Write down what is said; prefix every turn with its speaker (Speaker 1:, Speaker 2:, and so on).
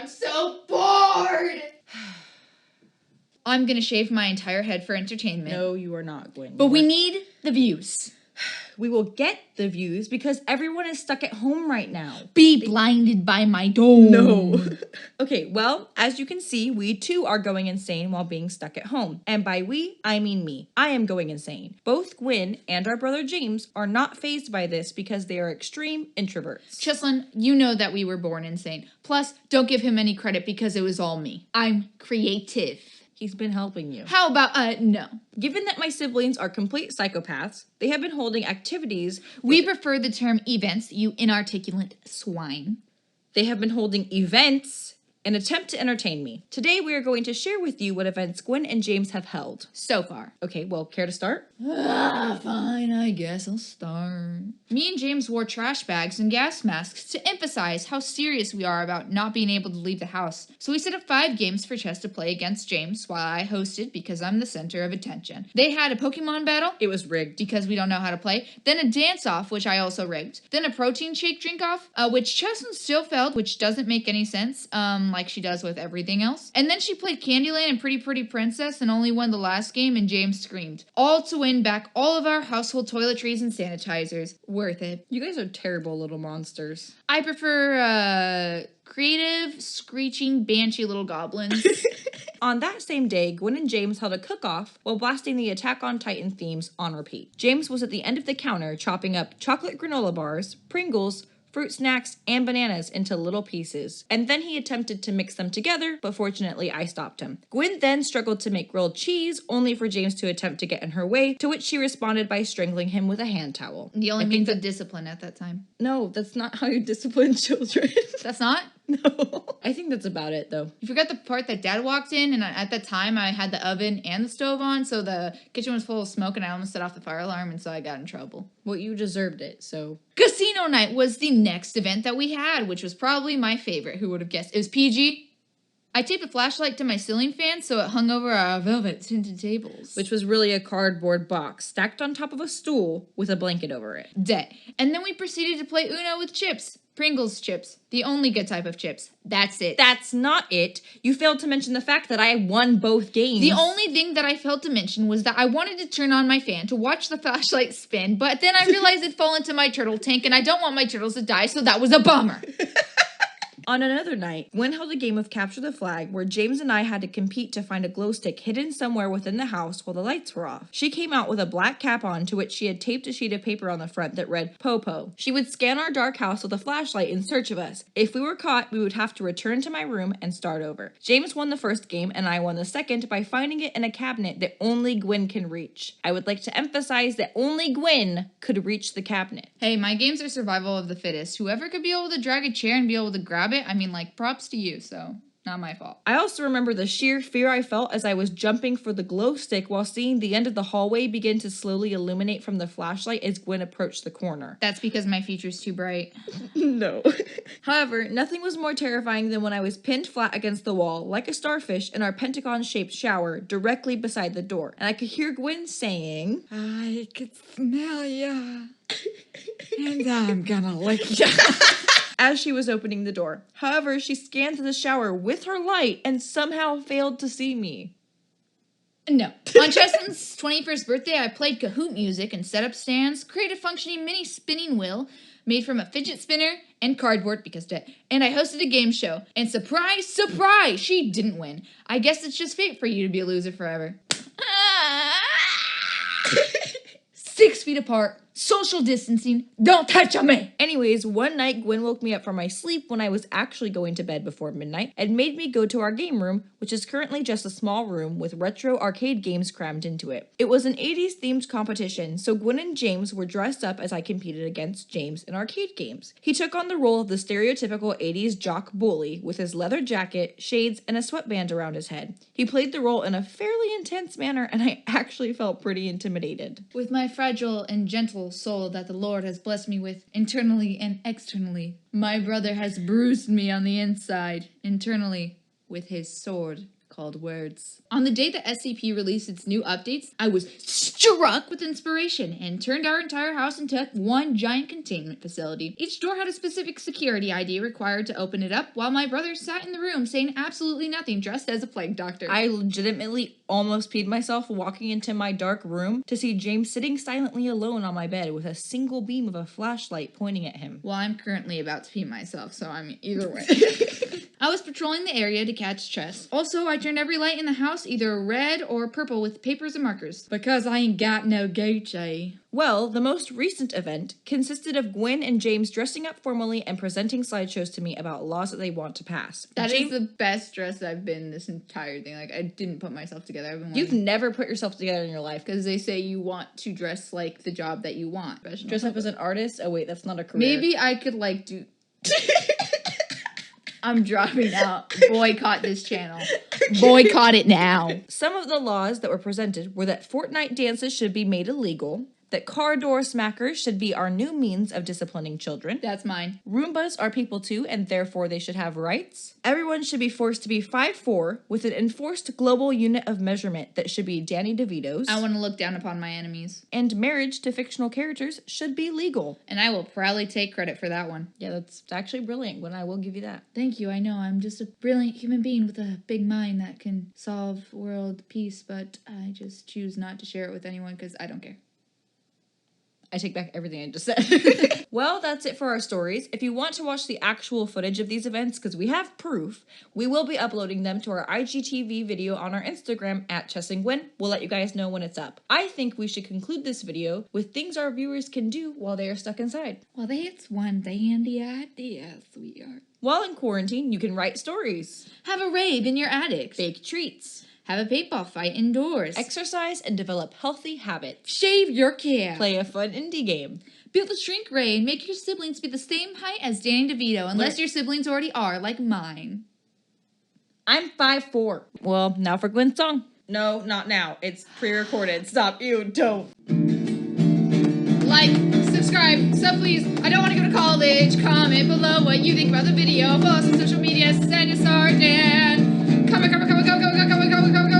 Speaker 1: I'm so bored! I'm gonna shave my entire head for entertainment.
Speaker 2: No, you are not, Gwen.
Speaker 1: But we need the views.
Speaker 2: We will get the views because everyone is stuck at home right now.
Speaker 1: Be blinded by my dome.
Speaker 2: No. Okay, well, as you can see, we too are going insane while being stuck at home. And by we, I mean me. I am going insane. Both Gwen and our brother James are not fazed by this because they are extreme introverts.
Speaker 1: Cheslin, you know that we were born insane. Plus, don't give him any credit because it was all me. I'm creative.
Speaker 2: He's been helping you.
Speaker 1: How about, no.
Speaker 2: Given that my siblings are complete psychopaths, they have been holding activities.
Speaker 1: We prefer the term events, you inarticulate swine.
Speaker 2: They have been holding events in an attempt to entertain me. Today we are going to share with you what events Gwen and James have held.
Speaker 1: So far.
Speaker 2: Okay, well, care to start?
Speaker 1: Fine, I guess I'll start. Me and James wore trash bags and gas masks to emphasize how serious we are about not being able to leave the house. So we set up 5 games for Chess to play against James while I hosted because I'm the center of attention. They had a Pokemon battle.
Speaker 2: It was rigged.
Speaker 1: Because we don't know how to play. Then a dance-off, which I also rigged. Then a protein shake drink-off, which Cheslin still failed, which doesn't make any sense, like she does with everything else. And then she played Candyland and Pretty Pretty Princess and only won the last game and James screamed. All to win back all of our household toiletries and sanitizers. Worth it.
Speaker 2: You guys are terrible little monsters.
Speaker 1: I prefer, creative, screeching, banshee little goblins.
Speaker 2: On that same day, Gwen and James held a cook-off while blasting the Attack on Titan themes on repeat. James was at the end of the counter chopping up chocolate granola bars, Pringles, fruit snacks, and bananas into little pieces. And then he attempted to mix them together, but fortunately I stopped him. Gwen then struggled to make grilled cheese, only for James to attempt to get in her way, to which she responded by strangling him with a hand towel.
Speaker 1: The only means of discipline at that time.
Speaker 2: No, that's not how you discipline children.
Speaker 1: That's not?
Speaker 2: No. I think that's about it, though.
Speaker 1: You forgot the part that Dad walked in, and at that time, I had the oven and the stove on, so the kitchen was full of smoke, and I almost set off the fire alarm, and so I got in trouble.
Speaker 2: Well, you deserved it, so...
Speaker 1: Casino night was the next event that we had, which was probably my favorite. Who would have guessed? It was PG. I taped a flashlight to my ceiling fan so it hung over our velvet tinted tables.
Speaker 2: Which was really a cardboard box stacked on top of a stool with a blanket over it.
Speaker 1: Dead. And then we proceeded to play Uno with chips. Pringles chips. The only good type of chips. That's it.
Speaker 2: That's not it. You failed to mention the fact that I won both games.
Speaker 1: The only thing that I failed to mention was that I wanted to turn on my fan to watch the flashlight spin, but then I realized it'd fall into my turtle tank, and I don't want my turtles to die, so that was a bummer.
Speaker 2: On another night, Gwen held a game of Capture the Flag where James and I had to compete to find a glow stick hidden somewhere within the house while the lights were off. She came out with a black cap on to which she had taped a sheet of paper on the front that read Popo. She would scan our dark house with a flashlight in search of us. If we were caught, we would have to return to my room and start over. James won the first game and I won the second by finding it in a cabinet that only Gwen can reach. I would like to emphasize that only Gwen could reach the cabinet.
Speaker 1: Hey, my games are survival of the fittest. Whoever could be able to drag a chair and be able to grab it, I mean, like, props to you, so not my fault.
Speaker 2: I also remember the sheer fear I felt as I was jumping for the glow stick while seeing the end of the hallway begin to slowly illuminate from the flashlight as Gwen approached the corner.
Speaker 1: That's because my future's too bright.
Speaker 2: No. However, nothing was more terrifying than when I was pinned flat against the wall, like a starfish, in our pentagon-shaped shower directly beside the door, and I could hear Gwen saying,
Speaker 1: I could smell ya, and I'm gonna lick ya.
Speaker 2: As she was opening the door. However, she scanned the shower with her light and somehow failed to see me.
Speaker 1: No. On Cheslин's 21st birthday, I played Kahoot music and set up stands, created a functioning mini spinning wheel made from a fidget spinner and cardboard because dead. And I hosted a game show. And surprise, surprise, she didn't win. I guess it's just fate for you to be a loser forever. 6 feet apart. Social distancing. Don't touch me.
Speaker 2: Anyways, one night Gwen woke me up from my sleep when I was actually going to bed before midnight and made me go to our game room, which is currently just a small room with retro arcade games crammed into it. It was an 80s themed competition, so Gwen and James were dressed up as I competed against James in arcade games. He took on the role of the stereotypical 80s jock bully with his leather jacket, shades, and a sweatband around his head. He played the role in a fairly intense manner and I actually felt pretty intimidated.
Speaker 1: With my fragile and gentle soul that the Lord has blessed me with internally and externally, my brother has bruised me on the inside, internally, with his sword.
Speaker 2: Called words.
Speaker 1: On the day that SCP released its new updates, I was struck with inspiration and turned our entire house into one giant containment facility. Each door had a specific security ID required to open it up, while my brother sat in the room saying absolutely nothing, dressed as a plague doctor.
Speaker 2: I legitimately almost peed myself walking into my dark room to see James sitting silently alone on my bed with a single beam of a flashlight pointing at him.
Speaker 1: Well, I'm currently about to pee myself, so I'm either way. I was patrolling the area to catch chests. Also, I turned every light in the house either red or purple with papers and markers. Because I ain't got no Gucci.
Speaker 2: Well, the most recent event consisted of Gwen and James dressing up formally and presenting slideshows to me about laws that they want to pass.
Speaker 1: That is the best dress I've been this entire thing. Like, I didn't put myself together. I've been
Speaker 2: You've never put yourself together in your life.
Speaker 1: Because they say you want to dress like the job that you want.
Speaker 2: Dress up as an artist? Oh wait, that's not a career.
Speaker 1: Maybe I could like do... I'm dropping out. Boycott this channel. Boycott it now.
Speaker 2: Some of the laws that were presented were that Fortnite dances should be made illegal, that car door smackers should be our new means of disciplining children.
Speaker 1: That's mine.
Speaker 2: Roombas are people too, and therefore they should have rights. Everyone should be forced to be 5'4", with an enforced global unit of measurement that should be Danny DeVito's.
Speaker 1: I want to look down upon my enemies.
Speaker 2: And marriage to fictional characters should be legal.
Speaker 1: And I will proudly take credit for that one.
Speaker 2: Yeah, that's actually brilliant, Gwen. I will give you that.
Speaker 1: Thank you. I know I'm just a brilliant human being with a big mind that can solve world peace, but I just choose not to share it with anyone because I don't care.
Speaker 2: I take back everything I just said. Well, that's it for our stories. If you want to watch the actual footage of these events, because we have proof, we will be uploading them to our IGTV video on our Instagram at @ChessandGwen. We'll let you guys know when it's up. I think we should conclude this video with things our viewers can do while they are stuck inside.
Speaker 1: Well, that's one dandy idea, sweetheart.
Speaker 2: While in quarantine, you can write stories.
Speaker 1: Have a rave in your attic.
Speaker 2: Bake treats.
Speaker 1: Have a paintball fight indoors.
Speaker 2: Exercise and develop healthy habits.
Speaker 1: Shave your cat.
Speaker 2: Play a fun indie game.
Speaker 1: Build a shrink ray and make your siblings be the same height as Danny DeVito, unless your siblings already are, like mine.
Speaker 2: I'm 5'4". Well, now for Gwen's song. No, not now. It's pre-recorded. Stop. You don't.
Speaker 1: Like, subscribe, so please. I don't want to go to college. Comment below what you think about the video. Follow us on social media. Send us our Dan. Comment, go, go, go, go, go, go, go, go, go.